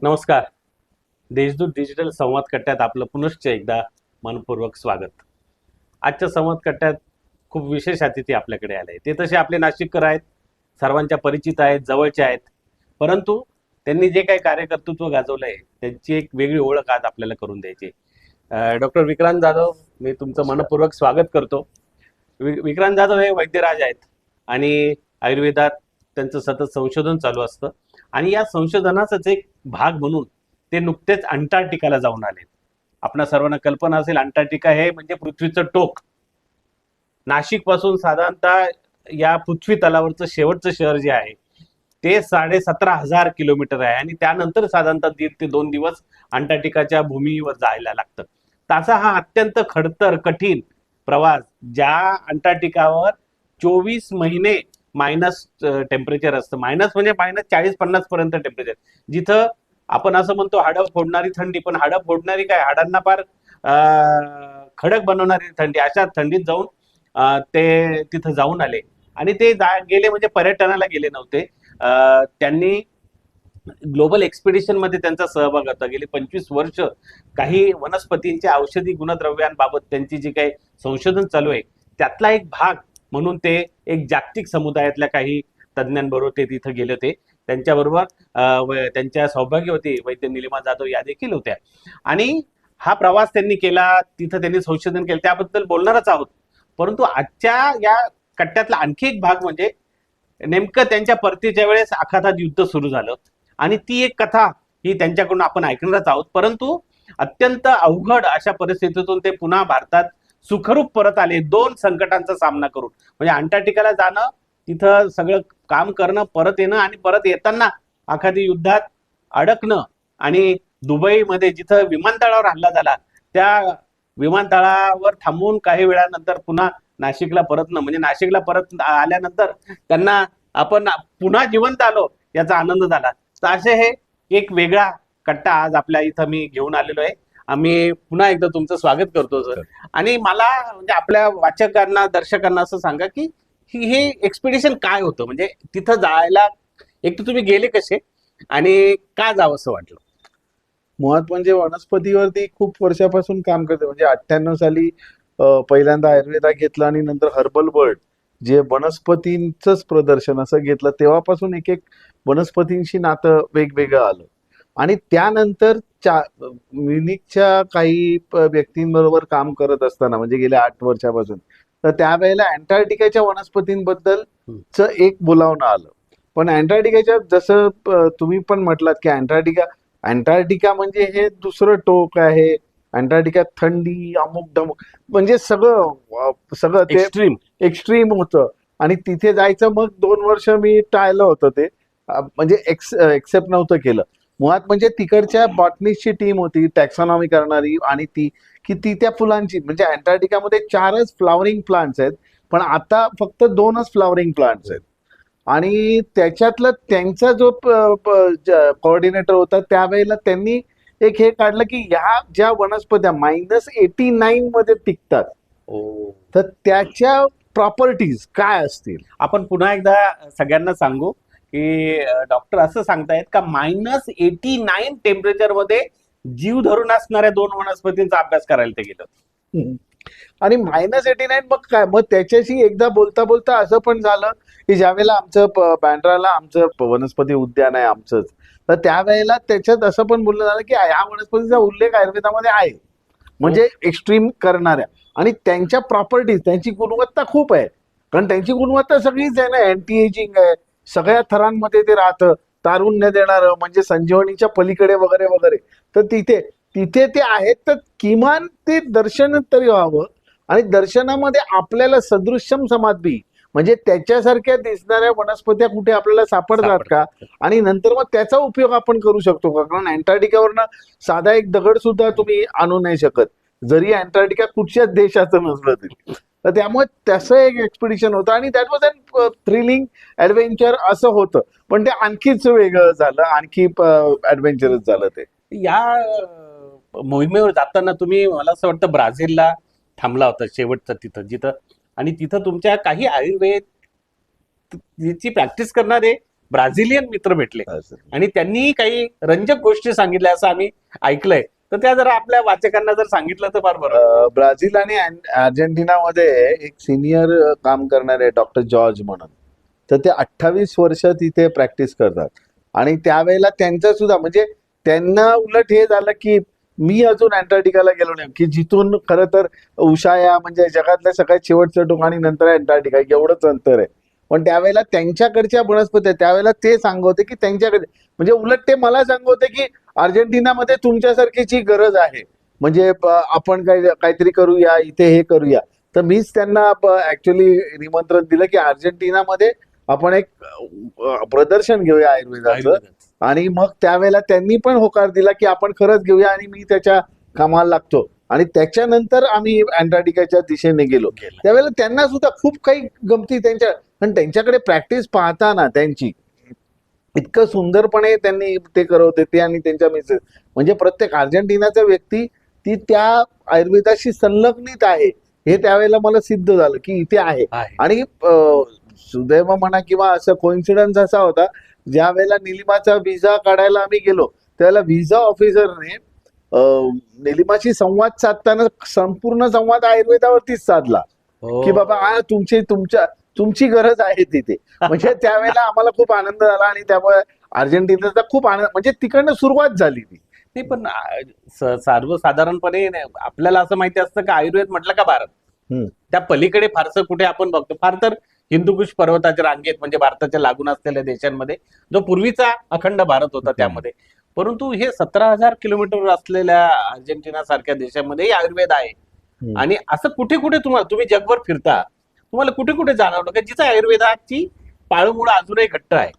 नमस्कार. देशदूत डिजिटल संवाद कट्ट्यात आपलं पुनश्च एकदा मनपूर्वक स्वागत. आजच्या संवाद कट्ट्यात खूप विशेष अतिथी आपल्याकडे आले. ते तसे आपले नाशिककर आहेत, सर्वांच्या परिचित आहेत, जवळचे आहेत. परंतु त्यांनी जे काही कार्यकर्तृत्व गाजवलं आहे त्यांची एक वेगळी ओळख आज आपल्याला करून द्यायची. डॉक्टर विक्रांत जाधव, मी तुमचं मनपूर्वक स्वागत करतो. विक्रांत जाधव हे वैद्यराज आहेत आणि आयुर्वेदात त्यांचं सतत संशोधन चालू असतं आणि या संशोधनाचाच एक भाग म्हणून ते नुकतेच अंटार्क्टिकाला जाऊन आले. आपणा सर्वांना कल्पना असेल, अंटार्क्टिका हे म्हणजे पृथ्वीचं टोक. नाशिक पासून साधारणतः या पृथ्वी तलावरचं शेवटचं शहर जे आहे ते 17,500 किलोमीटर आहे आणि त्यानंतर साधारणतः 1.5 ते 2 दिवस अंटार्क्टिकाच्या भूमीवर जायला लागतं. त्याचा हा अत्यंत खडतर कठीण प्रवास, ज्या अंटार्क्टिकावर 24 महिने मायनस टेम्परेचर असतं. मायनस म्हणजे -40-50 पर्यंत टेम्परेचर, जिथं आपण असं म्हणतो हाडं फोडणारी थंडी, पण हाडं फोडणारी काय, हाडांना फार खडक बनवणारी थंडी, अशा थंडीत जाऊन ते तिथं जाऊन आले. आणि ते गेले म्हणजे पर्यटनाला गेले नव्हते. त्यांनी ग्लोबल एक्सपिडिशन मध्ये त्यांचा सहभाग होता. गेली 25 वर्ष काही वनस्पतींच्या औषधी गुणद्रव्यांबाबत त्यांची जी काही संशोधन चालू आहे त्यातला एक भाग म्हणून ते एक जागतिक समुदायातल्या काही तज्ज्ञांबरोबर ते तिथं गेले होते. त्यांच्याबरोबर त्यांच्या सौभाग्यवती वैद्य निलिमा जाधव या देखील होत्या आणि हा प्रवास त्यांनी केला. तिथं त्यांनी संशोधन केलं, त्याबद्दल बोलणारच आहोत. परंतु आजच्या या कट्ट्यातला आणखी एक भाग म्हणजे नेमकं त्यांच्या परतीच्या वेळेस आखातात युद्ध सुरू झालं आणि ती एक कथा ही त्यांच्याकडून आपण ऐकणारच आहोत. परंतु अत्यंत अवघड अशा परिस्थितीतून ते पुन्हा भारतात सुखरूप परत आले, 2 संकटांचा सामना करून. म्हणजे अंटार्क्टिकाला जाणं, तिथं सगळं काम करणं, परत येणं आणि परत येताना आखाती युद्धात अडकणं आणि दुबईमध्ये जिथं विमानतळावर हल्ला झाला त्या विमानतळावर थांबून काही वेळानंतर पुन्हा नाशिकला परतणं. म्हणजे नाशिकला परत आल्यानंतर त्यांना आपण पुन्हा जिवंत आलो याचा आनंद झाला. तर असे हे एक वेगळा कट्टा आज आपल्या इथं मी घेऊन आलेलो आहे. आम्ही पुन्हा एकदा तुमचं स्वागत करतो सर. आणि मला म्हणजे आपल्या वाचकांना, दर्शकांना असं सांगा की हे एक्सपिडिशन काय होतं, म्हणजे तिथं जायला एक तर तुम्ही गेले कसे आणि का जावं असं वाटलं? मुळात म्हणजे वनस्पतीवरती खूप वर्षापासून काम करते. म्हणजे 98 साली पहिल्यांदा आयुर्वेदा घेतला आणि नंतर हर्बल वर्ल्ड, जे वनस्पतींचंच प्रदर्शन असं घेतलं. तेव्हापासून एक वनस्पतींशी नातं वेगवेगळं आलं. आणि त्यानंतर म्युनिकच्या काही व्यक्तींबरोबर काम करत असताना, म्हणजे गेल्या 8 वर्षापासून, तर त्यावेळेला अंटार्क्टिकाच्या वनस्पतींबद्दलच एक बोलावणं आलं. पण अंटार्क्टिकाच्या, जसं तुम्ही पण म्हटलात की अंटार्क्टिका म्हणजे हे दुसरं टोक आहे. अंटार्क्टिकात थंडी, अमुक डमुक, म्हणजे सगळं ते एक्स्ट्रीम होतं. आणि तिथे जायचं मग 2 वर्ष मी टाळलं होतं ते, म्हणजे एक्सेप्ट नव्हतं केलं. मुळात म्हणजे तिकडच्या बॉटनिस्टची टीम होती, टॅक्सॉनॉमी करणारी, आणि ती त्या फुलांची, म्हणजे अंटार्क्टिकामध्ये 4च फ्लॉवरिंग प्लांट्स आहेत, पण आता फक्त 2च फ्लॉवरिंग प्लांट्स आहेत. आणि त्याच्यातलं त्यांचा जो कोऑर्डिनेटर होता त्यावेळेला त्यांनी एक हे काढलं की ह्या ज्या वनस्पत्या -89 मध्ये टिकतात, तर त्याच्या प्रॉपर्टीज काय असतील. आपण पुन्हा एकदा सगळ्यांना सांगू की डॉक्टर असं सांगतायत का -89 टेम्परेचर मध्ये जीव धरून असणाऱ्या 2 वनस्पतींचा अभ्यास करायला ते गेलं. आणि -89 मग काय, मग त्याच्याशी एकदा बोलता बोलता असं पण झालं की ज्यावेळेला आमचं बँड्राला आमचं वनस्पती उद्यान आहे आमचंच, तर त्यावेळेला त्याच्यात असं पण बोललं झालं की ह्या वनस्पतीचा उल्लेख आयुर्वेदामध्ये आहे, म्हणजे एक्स्ट्रीम करणाऱ्या. आणि त्यांच्या प्रॉपर्टीज, त्यांची गुणवत्ता खूप आहे. कारण त्यांची गुणवत्ता सगळीच आहे ना, अँटी एजिंग आहे, सगळ्या थरांमध्ये ते राहतं, तारुण्य देणारं, म्हणजे संजीवनीच्या पलीकडे वगैरे वगैरे. तर तिथे ते आहेत, तर किमान ते दर्शन तरी व्हावं. आणि दर्शनामध्ये आपल्याला सदृश्यम समाधी, म्हणजे त्याच्यासारख्या दिसणाऱ्या वनस्पत्या कुठे आपल्याला सापडतात का, आणि नंतर मग त्याचा उपयोग आपण करू शकतो का. कारण अंटार्क्टिकावरनं साधा एक दगड सुद्धा तुम्ही आणू नाही शकत, जरी अंटार्क्टिका कुठच्याच देशाचं नसलं तरी. तर त्यामुळे तसं एक एक्सपिडिशन होतं आणि that was an thrilling adventure असं होतं. पण ते आणखीच वेगळं झालं, आणखी ॲडव्हेंचरस झालं ते. या मोहिमेवर जाताना तुम्ही, मला असं वाटतं, ब्राझीलला थांबला होता शेवटचं तिथं, जिथं आणि तिथं तुमच्या काही आयुर्वेद ची प्रॅक्टिस करणारे ब्राझिलियन मित्र भेटले असं. आणि त्यांनी काही रंजक गोष्टी सांगितल्या असं आम्ही ऐकलंय. तर त्या जरा आपल्या वाचकांना जर सांगितलं तर फार बरं होईल. ब्राझील आणि अर्जेंटिनामध्ये एक सिनियर काम करणारे डॉक्टर जॉर्ज म्हणून, तर ते 28 वर्ष तिथे प्रॅक्टिस करतात. आणि त्यावेळेला त्यांचं सुद्धा म्हणजे त्यांना उलट हे झालं की मी अजून अंटार्क्टिकाला गेलो नाही, की जिथून खरं तर उशाया म्हणजे जगातल्या सगळ्यात शेवटचं ठिकाणी नंतर अंटार्क्टिका एवढंच अंतर आहे. पण त्यावेळेला त्यांच्याकडच्या वनस्पती त्यावेळेला ते सांगत होते की त्यांच्याकडे म्हणजे उलट ते मला सांगत होते की अर्जेंटिनामध्ये तुमच्यासारखीची गरज आहे, म्हणजे आपण काहीतरी करूया इथे, हे करूया. तर मीच त्यांना ऍक्च्युली निमंत्रण दिलं की अर्जेंटिनामध्ये आपण एक प्रदर्शन घेऊया आयुर्वेदाचं. आणि मग त्यावेळेला त्यांनी पण होकार दिला की आपण खरंच घेऊया, आणि मी त्याच्या कामाला लागतो. आणि त्याच्यानंतर आम्ही अंटार्क्टिकाच्या दिशेने गेलो. त्यावेळेला त्यांना सुद्धा खूप काही गमती त्यांच्या, पण त्यांच्याकडे प्रॅक्टिस पाहताना त्यांची इतकं सुंदरपणे त्यांनी ते करवते ते आणि त्यांच्या मिसेस, म्हणजे प्रत्येक अर्जेंटिनाचा व्यक्ती ती त्या आयुर्वेदाशी संलग्नित आहे हे त्यावेळेला मला सिद्ध झालं की इथे आहे. आणि सुदैव म्हणा किंवा असं कोइन्सिडन्स असा होता, ज्या वेळेला निलिमाचा व्हिसा काढायला आम्ही गेलो त्यावेळेला व्हिसा ऑफिसरने निलिमाशी संवाद साधताना संपूर्ण संवाद आयुर्वेदावरतीच साधला की बाबा तुमची गरज आहे तिथे. म्हणजे त्यावेळेला आम्हाला खूप आनंद झाला आणि त्यामुळे अर्जेंटिनाचा खूप आनंद, म्हणजे तिकडनं सुरुवात झाली ती. नाही पण सर्वसाधारणपणे आपल्याला असं माहिती असतं की आयुर्वेद म्हटलं का भारत, त्या पलीकडे फारसं कुठे आपण बघतो, फार तर हिंदुकुश पर्वताच्या रांगेत म्हणजे भारताच्या लागून असलेल्या देशांमध्ये जो पूर्वीचा अखंड भारत होता त्यामध्ये. परंतु हे 17,000 किलोमीटर असलेल्या अर्जेंटिना सारख्या देशामध्ये आयुर्वेद आहे. आणि असं कुठे कुठे तुम्ही जगभर फिरता, तुम्हाला कुठे कुठे जाणवलं का जिथं आयुर्वेदाची पाळमुळं अजूनही घट्ट आहे?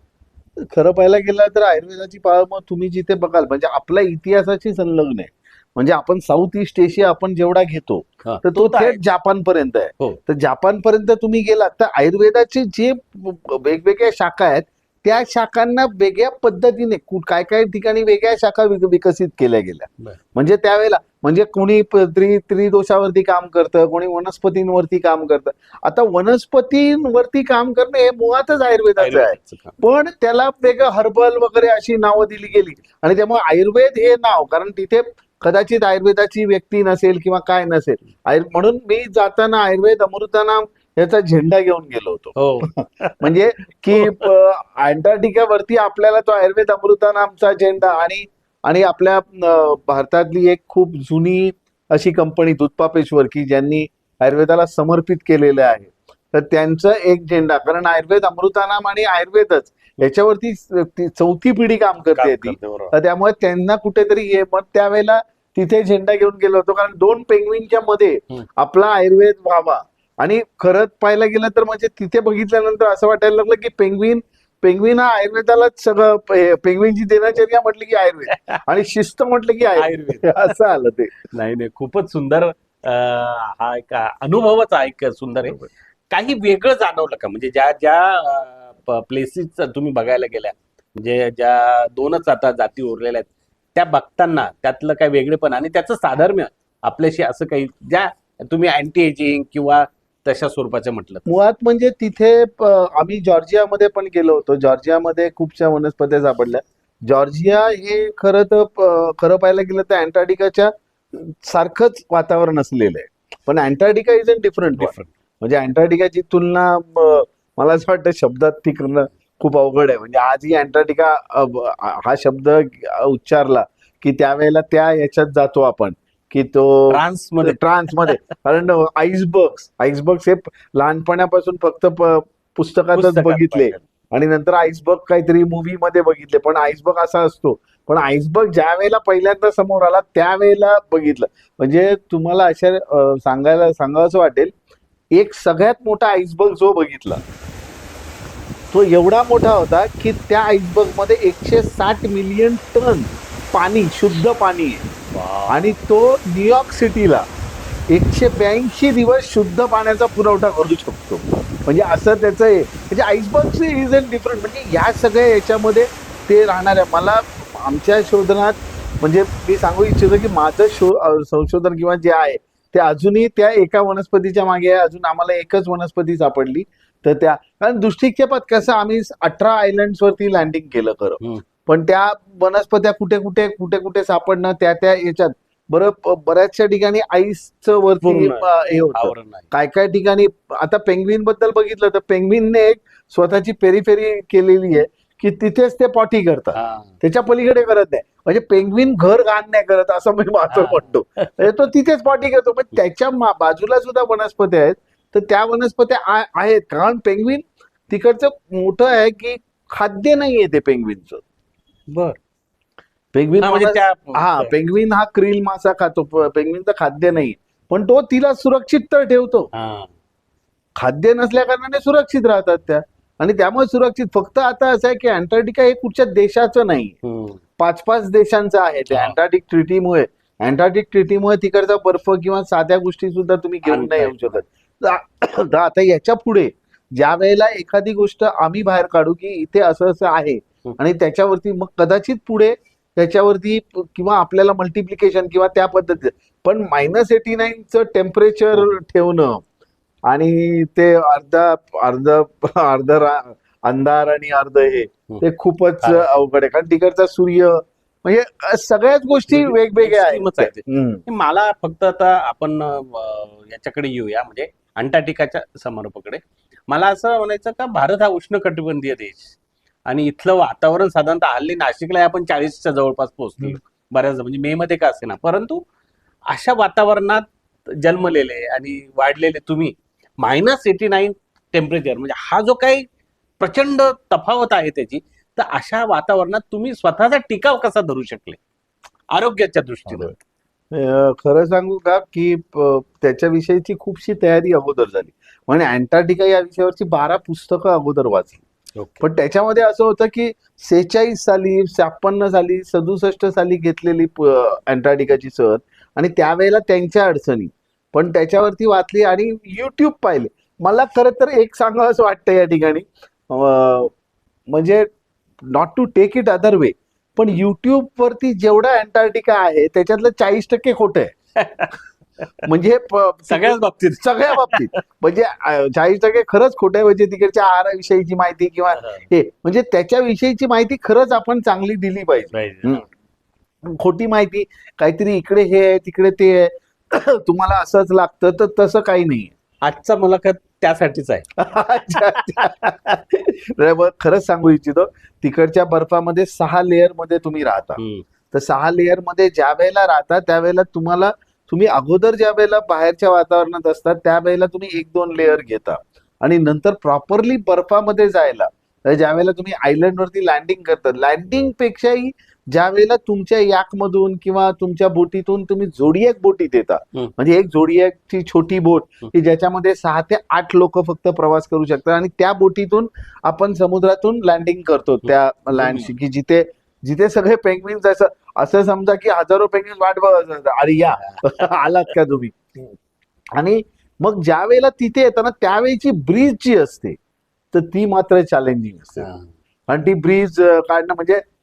खरं पाहायला गेलं तर आयुर्वेदाची पाळमुळं तुम्ही जिथे बघाल म्हणजे आपल्या इतिहासाशी संलग्न आहे. म्हणजे आपण साऊथ ईस्ट एशिया आपण जेवढा घेतो तर तो थेट जापान पर्यंत आहे. तर जापान पर्यंत तुम्ही गेलात तर आयुर्वेदाचे जे वेगवेगळ्या शाखा आहेत त्या शाखांना वेगळ्या पद्धतीने काय काय ठिकाणी वेगळ्या शाखा विकसित केल्या गेल्या. म्हणजे त्यावेळेला म्हणजे कोणी त्रिदोषावरती काम करतं, कोणी वनस्पतींवरती काम करतं. आता वनस्पतींवरती काम करणं हे मुळातच आयुर्वेदाचं आहे, पण त्याला वेगळं हर्बल वगैरे अशी नावं दिली गेली. आणि त्यामुळे आयुर्वेद हे नाव, कारण तिथे कदाचित आयुर्वेदाची व्यक्ती नसेल किंवा काय नसेल, म्हणून मी जाताना आयुर्वेद अमृतानाम याचा झेंडा घेऊन गेलो होतो. म्हणजे की अंटार्क्टिकावरती आपल्याला तो आयुर्वेद अमृतानामचा झेंडा आणि आपल्या भारतातली एक खूप जुनी अशी कंपनी दुधपापेश्वर की ज्यांनी आयुर्वेदाला समर्पित केलेलं आहे, तर त्यांचं एक झेंडा, कारण आयुर्वेद अमृतानाम आणि आयुर्वेदच याच्यावरती चौथी पिढी काम करते ती, तर त्यामुळे त्यांना कुठेतरी मग त्यावेळेला तिथे झेंडा घेऊन गेलो होतो, कारण 2 पेंग्विनच्या मध्ये आपला आयुर्वेद व्हावा. आणि खरंच पाहायला गेलं तर म्हणजे तिथे बघितल्यानंतर असं वाटायला लागलं की पेंग्विन हा आयुर्वेदालाच सगळं, पेंग्विनची दिनचर्या म्हटली की आयुर्वेद आणि शिस्त म्हटलं की आयुर्वेद असं आलं ते. नाही खूपच सुंदर. हा एक अनुभवच आहे, एक सुंदर आहे. काही वेगळं जाणवलं का म्हणजे ज्या ज्या प्लेसेस तुम्ही बघायला गेल्या, म्हणजे ज्या 2च आता जाती उरलेल्या आहेत त्या बघताना त्यातलं काय वेगळेपण आणि त्याचं साधर्म्य आपल्याशी असं काही ज्या तुम्ही अँटी एजिंग किंवा तशा स्वरूपाचं म्हटलं? मुळात म्हणजे तिथे आम्ही जॉर्जियामध्ये पण गेलो होतो. जॉर्जियामध्ये खूपशा वनस्पत्या सापडल्या. जॉर्जिया हे खरं पाहायला गेलं तर अंटार्क्टिकाच्या सारखंच वातावरण असलेलं आहे, पण अंटार्क्टिका इज अ डिफरंट. म्हणजे अंटार्क्टिकाची तुलना मला असं वाटतं शब्दात ती करणं खूप अवघड आहे. म्हणजे आजही अंटार्क्टिका हा शब्द उच्चारला की त्यावेळेला त्या याच्यात जातो आपण की तो ट्रान्समध्ये. कारण आईसबर्ग्स हे लहानपणापासून फक्त पुस्तकातच बघितले आणि नंतर आईसबर्ग काहीतरी मूवी मध्ये बघितले, पण आईसबर्ग असा असतो. पण आईसबर्ग ज्या वेळेला पहिल्यांदा समोर आला त्यावेळेला बघितलं. म्हणजे तुम्हाला अशा सांगावंसं वाटेल, एक सगळ्यात मोठा आईसबर्ग जो बघितला तो एवढा मोठा होता की त्या आईसबर्ग मध्ये 160 मिलियन टन पाणी, शुद्ध पाणी आहे. आणि तो न्यूयॉर्क सिटीला 182 दिवस शुद्ध पाण्याचा पुरवठा करू शकतो. म्हणजे असं त्याचं आहे. म्हणजे आईसबर्ग इज अ डिफरंट. म्हणजे या सगळ्या याच्यामध्ये ते राहणाऱ्या, मला आमच्या शोधनात म्हणजे मी सांगू इच्छितो की माझं संशोधन किंवा जे आहे ते अजूनही त्या एका वनस्पतीच्या मागे आहे. अजून आम्हाला एकच वनस्पती सापडली तर त्या कारण दृष्टिक्षेपात कसं आम्ही 18 आयलंड्स वरती लँडिंग केलं खरं, हम्म. पण त्या वनस्पत्या कुठे कुठे सापडणं त्या याच्यात बऱ्याचशा ठिकाणी आईसचं वरती पूर्ण हे होतं. आवरण आहे. काय ठिकाणी आता पेंग्विन बद्दल बघितलं तर पेंग्विनने एक स्वतःची पेरिफेरी केलेली आहे की तिथेच ते पॉटी करतात, हा. त्याच्या पलीकडे करत नाही. म्हणजे पेंग्विन घर घाण नाही करत असं मी माझं हा. म्हणतो. म्हणजे तो तिथेच पॉटी करतो, पण त्याच्या बाजूला सुद्धा वनस्पती आहेत. तर त्या वनस्पत्या आहेत कारण पेंग्विन तिकडचं मोठं आहे की खाद्य नाहीये ते पेंग्विनचं. बर. पेंग्विन हा, म्हणजे त्या हा पेंग्विन हा क्रिल मासा खातो, पेंग्विनचं खाद्य नाही, पण तो तिला सुरक्षित तर ठेवतो. हा. खाद्य नसल्या कारणाने सुरक्षित राहतात त्या, आणि त्यामुळे सुरक्षित. फक्त आता असं आहे की अंटार्क्टिका हे कुठच्या देशाचं नाही, हम्म. 5-5 देशांचं आहे ते. हा. अँटार्क्टिक ट्रिटीमुळे तिकडचा बर्फ किंवा साध्या गोष्टी सुद्धा तुम्ही घेऊन आणता नाही येऊ येत शकत. तर आता याच्या पुढे ज्या वेळेला एखादी गोष्ट आम्ही बाहेर काढू की इथे असं असं आहे, आणि त्याच्यावरती मग कदाचित पुढे त्याच्यावरती किंवा आपल्याला मल्टिप्लिकेशन किंवा त्या पद्धतीत, पण -89चं टेम्परेचर ठेवणं आणि ते अर्ध अर्ध अर्ध अंधार आणि अर्ध हे ते खूपच अवघड आहे. कारण तिकडचा सूर्य म्हणजे सगळ्याच गोष्टी वेगवेगळ्या Extremeच आहेत. आहेत. मला फक्त आता आपण याच्याकडे येऊया, म्हणजे अंटार्क्टिकाच्या समारोपाकडे. मला असं म्हणायचं का भारत हा उष्णकटिबंधीय देश, आणि इथलं वातावरण साधारणतः हल्ली नाशिकला आपण 40च्या जवळपास पोहोचलो बऱ्याच, म्हणजे मे मध्ये का असेना, परंतु अशा वातावरणात जन्मलेले आणि वाढलेले तुम्ही -89 टेम्परेचर, म्हणजे हा जो काही प्रचंड तफावत आहे त्याची, तर अशा वातावरणात तुम्ही स्वतःचा टिकाव कसा धरू शकले आरोग्याच्या दृष्टीने? खरं सांगू का की त्याच्याविषयीची खूपशी तयारी अगोदर झाली. म्हणजे अंटार्क्टिका या विषयावरची 12 पुस्तकं अगोदर वाचली. पण त्याच्यामध्ये असं होतं की 46 साली, 56 साली, 67 साली घेतलेली अंटार्क्टिकाची सहल, आणि त्यावेळेला त्यांच्या अडचणी पण त्याच्यावरती वाचली आणि युट्यूब पाहिले. मला खरं तर एक सांगावं असं वाटतं या ठिकाणी, म्हणजे not to take it other way, पण युट्यूब वरती जेवढा अंटार्क्टिका आहे त्याच्यातलं 40% खोटं आहे. म्हणजे सगळ्याच बाबतीत म्हणजे 40% खरंच खोटं आहे. म्हणजे तिकडच्या आहाराविषयीची माहिती किंवा हे, म्हणजे त्याच्याविषयीची माहिती खरंच आपण चांगली दिली पाहिजे. खोटी माहिती काहीतरी इकडे हे आहे तिकडे ते आहे, तुम्हाला असंच लागतं, तर तसं काही नाही. आजचा मुलाखत त्यासाठीच आहे. खरंच सांगू इच्छितो, तिकडच्या बर्फामध्ये 6 लेअर मध्ये तुम्ही राहता. तर 6 लेअर मध्ये ज्या वेळेला राहता त्यावेळेला तुम्ही अगोदर ज्या वेळेला बाहेरच्या वातावरणात असतात त्यावेळेला तुम्ही 1-2 लेअर घेता, आणि नंतर प्रॉपरली बर्फामध्ये जायला ज्या वेळेला तुम्ही आयलंड वरती लँडिंग करता, लँडिंग पेक्षाही ज्या वेळेला तुमच्या याकमधून किंवा तुमच्या बोटीतून तुम्ही झोडियाक बोटीत येता, म्हणजे एक झोडियाकची छोटी बोट की ज्याच्यामध्ये 6 ते 8 लोक फक्त प्रवास करू शकतात, आणि त्या बोटीतून आपण समुद्रातून लँडिंग करतो त्या लँडशी, की जिथे सगळे पेंग्विन, असं समजा की हजारो पेंग्विन वाट बघत, अरे या आलात का तुम्ही. आणि मग ज्या वेळेला तिथे येताना त्यावेळेची ब्रीज जी असते तर ती मात्र चॅलेंजिंग असते. आणि ती ब्रीज काढणं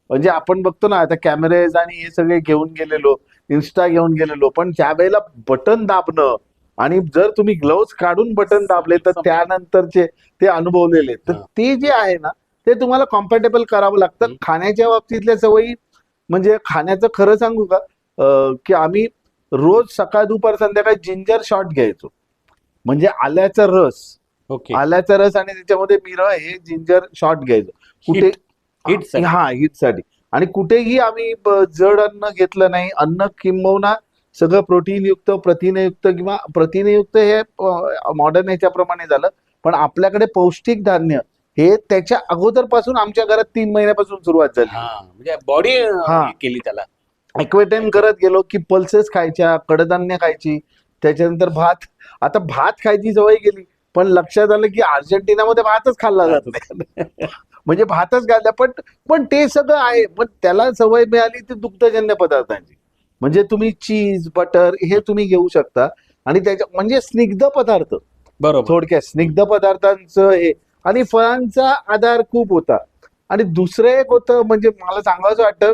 म्हणजे आपण बघतो ना आता कॅमेरेज आणि हे सगळे घेऊन गेलेलो, इन्स्टा घेऊन गेलेलो, पण ज्या वेळेला बटन दाबणं, आणि जर तुम्ही ग्लोव्ज काढून बटन दाबले तर त्यानंतरचे ते अनुभवलेले, तर ते जे आहे ना ते तुम्हाला कॉम्पॅटेबल करावं लागतं. खाण्याच्या बाबतीतल्या सवयी, म्हणजे खाण्याचं खरं सांगू का की आम्ही रोज सकाळ दुपार संध्याकाळी जिंजर शॉट घ्यायचो, म्हणजे आल्याचा रस आणि त्याच्यामध्ये मिरळ हे जिंजर शॉट घ्यायचो कुठे हिटसाठी. आणि कुठेही आम्ही जड अन्न घेतलं नाही. अन्न किंबहुना सगळं प्रोटीनयुक्त, प्रथिनयुक्त, किंवा प्रथिनयुक्त हे मॉडर्न ह्याच्याप्रमाणे झालं, पण आपल्याकडे पौष्टिक धान्य हे त्याच्या अगोदर पासून आमच्या घरात 3 महिन्यापासून सुरुवात झाली. म्हणजे बॉडी केली त्याला, एक्वेटेन करत गेलो की पल्सेस खायच्या, कडधान्य खायची, त्याच्यानंतर भात. आता भात खायची सवय गेली, पण लक्षात आलं की अर्जेंटिनामध्ये भातच खाल्ला जात नाही. म्हणजे भातच घालल्या, पण ते सगळं आहे, पण त्याला सवय मिळाली ती दुग्धजन्य पदार्थांची. म्हणजे तुम्ही चीज, बटर हे तुम्ही घेऊ शकता, आणि त्याच्या म्हणजे स्निग्ध पदार्थ, बरोबर, थोडक्यात स्निग्ध पदार्थांचं हे, आणि फळांचा आधार खूप होता. आणि दुसरं एक होतं, म्हणजे मला सांगायचं वाटतं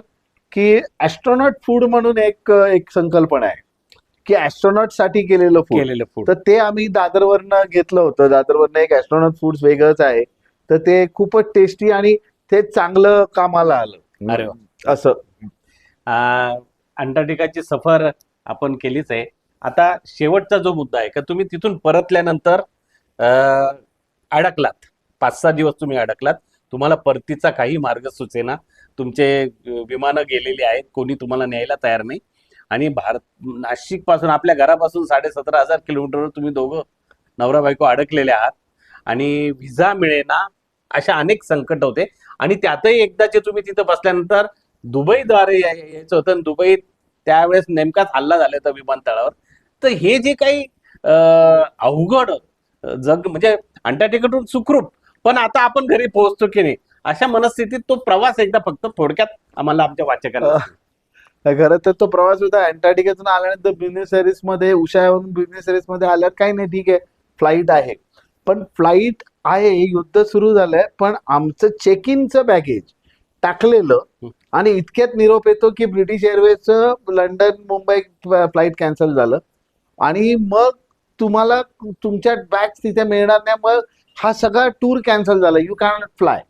की ऍस्ट्रॉनॉट फूड म्हणून एक संकल्पना आहे की ऍस्ट्रॉनॉट साठी केलेलं फूड. केलेलं फूड. तर ते आम्ही दादरवरनं घेतलं होतं. दादरवरनं एक ऍस्ट्रॉनॉट फूड्स वेगळंच आहे, तर ते खूपच टेस्टी आणि ते चांगलं कामाला आलं. अरे वा. असं अंटार्क्टिकाची सफर आपण केलीच आहे. आता शेवटचा जो मुद्दा आहे का तुम्ही तिथून परतल्यानंतर अडकलात, 5-6 दिवस तुम्ही अडकलात, तुम्हाला परतीचा काही मार्ग सुचेना, तुमचे विमानं गेलेली आहेत, कोणी तुम्हाला न्यायला तयार नाही आणि नाशिक पासून आपल्या घरापासून 17,500 किलोमीटरवर तुम्ही दोघं नवरा बायको अडकलेले आहात आणि व्हिसा मिळेना, अशा अनेक संकट होते आणि त्यातही एकदाचे तुम्ही तिथं बसल्यानंतर दुबईद्वारे यायचं होतं आणि दुबईत त्यावेळेस नेमकाच हल्ला झाला होता विमानतळावर. तर हे जे काही अवघड जग म्हणजे अंटार्क्टिकातून सुखरूप, पण आता आपण घरी पोहोचतो की नाही, अशा मनस्थितीत तो प्रवास एकदा फक्त थोडक्यात आम्हाला आमच्या वाचकांना खरं तर तो प्रवास होता. अंटार्क्टिकातून आल्यानंतर ब्युनॉस आयर्स मध्ये, उषाहून ब्युनॉस आयर्स मध्ये आल्यावर काही नाही, ठीक आहे फ्लाईट आहे, पण फ्लाईट आहे, युद्ध सुरू झालंय, पण आमचं चेक इनचं बॅगेज टाकलेलं आणि इतक्यात निरोप येतो की ब्रिटिश एअरवेजचं लंडन मुंबई फ्लाईट कॅन्सल झालं आणि मग तुम्हाला तुमच्या बॅग्स तिथे मिळणार नाही, मग हा सगळा टूर कॅन्सल झाला, यू कॅन नॉट फ्लाय.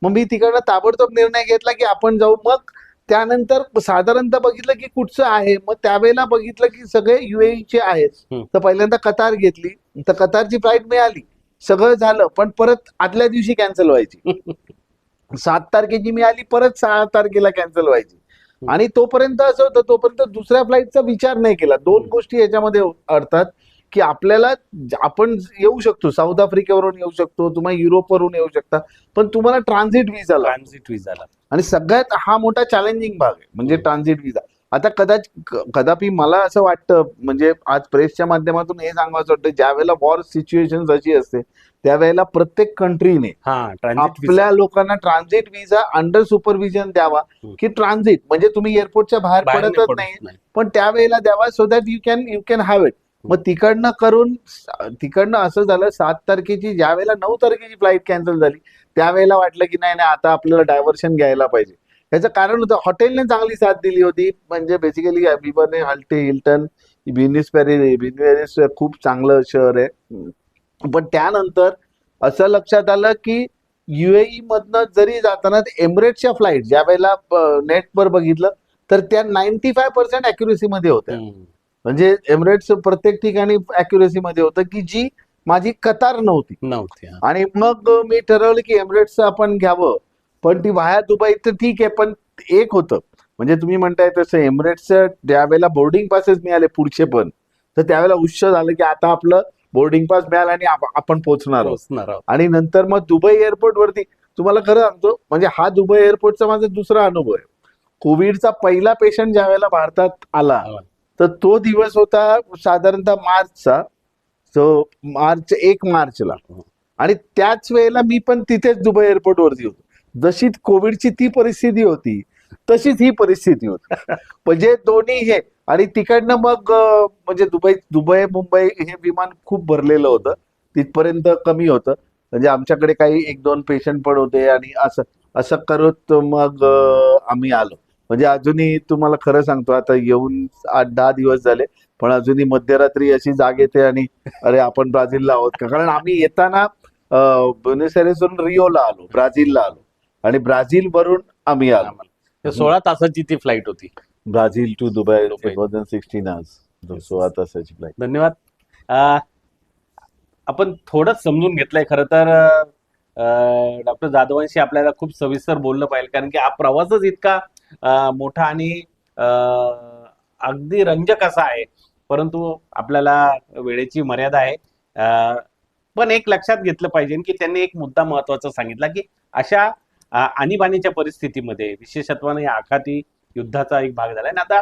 मग मी तिकडनं ताबडतोब निर्णय घेतला की आपण जाऊ. मग त्यानंतर साधारणतः बघितलं की कुठचं आहे, मग त्यावेळेला बघितलं की सगळे युएईचे आहेत. तर पहिल्यांदा कतार घेतली, तर कतारची फ्लाईट मिळाली, सगळं झालं, पण परत आदल्या दिवशी कॅन्सल व्हायची. 7 तारखेची मिळाली, परत 6 तारखेला कॅन्सल व्हायची आणि तोपर्यंत असं होतं, तोपर्यंत दुसऱ्या फ्लाईटचा विचार नाही केला. 2 गोष्टी याच्यामध्ये अर्थात की आपल्याला, आपण येऊ शकतो, साऊथ आफ्रिकेवरून येऊ शकतो, तुम्हाला युरोपवरून येऊ शकता, पण तुम्हाला ट्रान्झिट व्हिसाला आणि सगळ्यात हा मोठा चॅलेंजिंग भाग आहे म्हणजे ट्रान्झिट व्हिसा. आता कदापि मला असं वाटतं, म्हणजे आज प्रेसच्या माध्यमातून हे सांगायचं वाटतं, ज्या वेळेला वॉर सिच्युएशन अशी असते त्यावेळेला प्रत्येक कंट्रीने आपल्या लोकांना ट्रान्झिट व्हिसा अंडर सुपरविजन द्यावा, की ट्रान्झिट म्हणजे तुम्ही एअरपोर्टच्या बाहेर पडतच नाही, पण त्यावेळेला द्यावा, so that you can have it. मग तिकडनं असं झालं, 7 तारखेची ज्या वेळेला 9 तारखेची फ्लाईट कॅन्सल झाली, त्यावेळेला वाटलं की नाही आता आपल्याला डायव्हर्शन घ्यायला पाहिजे. याचं कारण होतं, हॉटेलने चांगली साथ दिली होती, म्हणजे बेसिकली विवाने हिल्टन ब्युनॉस आयर्स खूप चांगलं शहर आहे. पण त्यानंतर असं लक्षात आलं की युएई मधनं जरी जाताना एमिरेट्सच्या फ्लाईट ज्या वेळेला नेटवर बघितलं तर त्या 95% अॅक्युरेसी मध्ये होत्या. म्हणजे एमिरेट्स प्रत्येक ठिकाणी अॅक्युरेसी मध्ये होतं, की जी माझी कतार नव्हती. आणि मग मी ठरवलं की एमिरेट्स आपण घ्यावं, पण ती व्हाया दुबई तर ठीक आहे, पण एक होतं, म्हणजे तुम्ही म्हणताय तसं एमिरेट्सचं ज्यावेळेला बोर्डिंग पासेस मिळाले पुढचे पण, तर त्यावेळेला उशीर झालं की आता आपलं बोर्डिंग पास मिळाला आणि आपण पोहोचणार आहोत. आणि नंतर मग दुबई एअरपोर्ट वरती, तुम्हाला खरं सांगतो, म्हणजे हा दुबई एअरपोर्टचा माझा दुसरा अनुभव आहे. कोविडचा पहिला पेशंट ज्या वेळेला भारतात आला, तर तो दिवस होता साधारणतः मार्चचा, मार्च 1 मार्चला, आणि त्याच वेळेला मी पण तिथेच दुबई एअरपोर्ट वरती होतो. जशी कोविडची ती परिस्थिती होती तशीच ही परिस्थिती होती. म्हणजे दोन्ही हे, आणि तिकडनं मग म्हणजे दुबई मुंबई हे विमान खूप भरलेलं होतं, तिथपर्यंत कमी होतं, म्हणजे आमच्याकडे काही 1-2 पेशंट पण होते आणि असं करत मग आम्ही आलो. म्हणजे अजूनही तुम्हाला खरं सांगतो, आता येऊन 8-10 दिवस झाले, पण अजूनही मध्यरात्री अशी जाग येते आणि अरे आपण ब्राझीलला आहोत का, कारण आम्ही येताना ब्युनॉस आयर्सवरून रिओला आलो, ब्राझीलला आलो, आणि ब्राझील वरून आम्ही आलो. 16 तासाची ती फ्लाईट होती, ब्राझील टू दुबई, 16 आवर्स, 16 तासाची फ्लाईट. धन्यवाद. आपण थोडंच समजून घेतलंय खरं तर. डॉक्टर जाधवांशी आपल्याला खूप सविस्तर बोललं पाहिजे, कारण की हा प्रवासच इतका मोठा आणि अगदी रंजक असा आहे, परंतु आपल्याला वेळेची मर्यादा आहे. पण एक लक्षात घेतलं पाहिजे की त्यांनी एक मुद्दा महत्वाचा सांगितला, की अशा आणीबाणीच्या परिस्थितीमध्ये, विशेषत्वाने या आखाती युद्धाचा एक भाग झालाय आणि आता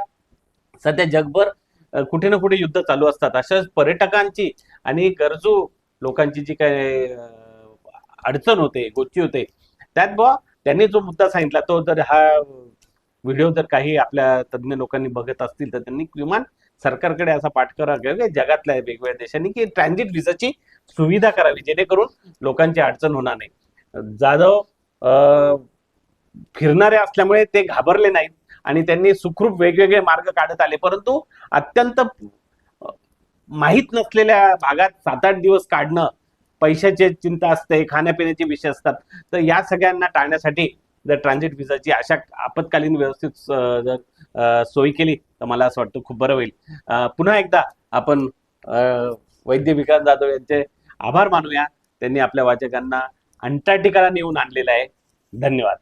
सध्या जगभर कुठे ना कुठे युद्ध चालू असतात, अशाच पर्यटकांची आणि गरजू लोकांची जी काय अडचण होते, गोष्टी होते, त्यात त्यांनी जो मुद्दा सांगितला तो, जर हा व्हिडिओ जर काही आपल्या तज्ज्ञ लोकांनी बघत असतील तर त्यांनी किमान सरकारकडे असा पाठपुरावा करावा जगातल्या वेगवेगळ्या देशांनी, की ट्रान्झिट व्हिसाची सुविधा करावी, जेणेकरून लोकांची अडचण होणार नाही. जाधव फिरणारे असल्यामुळे ते घाबरले नाहीत आणि त्यांनी सुखरूप वेगवेगळे मार्ग काढत आले. परंतु अत्यंत माहीत नसलेल्या भागात 7-8 दिवस काढणं, पैशाची चिंता असते, खाण्यापिण्याचे विषय असतात. तर या सगळ्यांना टाळण्यासाठी जर ट्रान्झिट व्हिसाची अशा आपत्कालीन व्यवस्थित जर सोय केली तर मला असं वाटतं खूप बरं होईल. पुन्हा एकदा आपण वैद्य विकास जाधव यांचे आभार मानूया. त्यांनी आपल्या वाचकांना अंटार्क्टिकाला नेऊन आणलेलं आहे. धन्यवाद.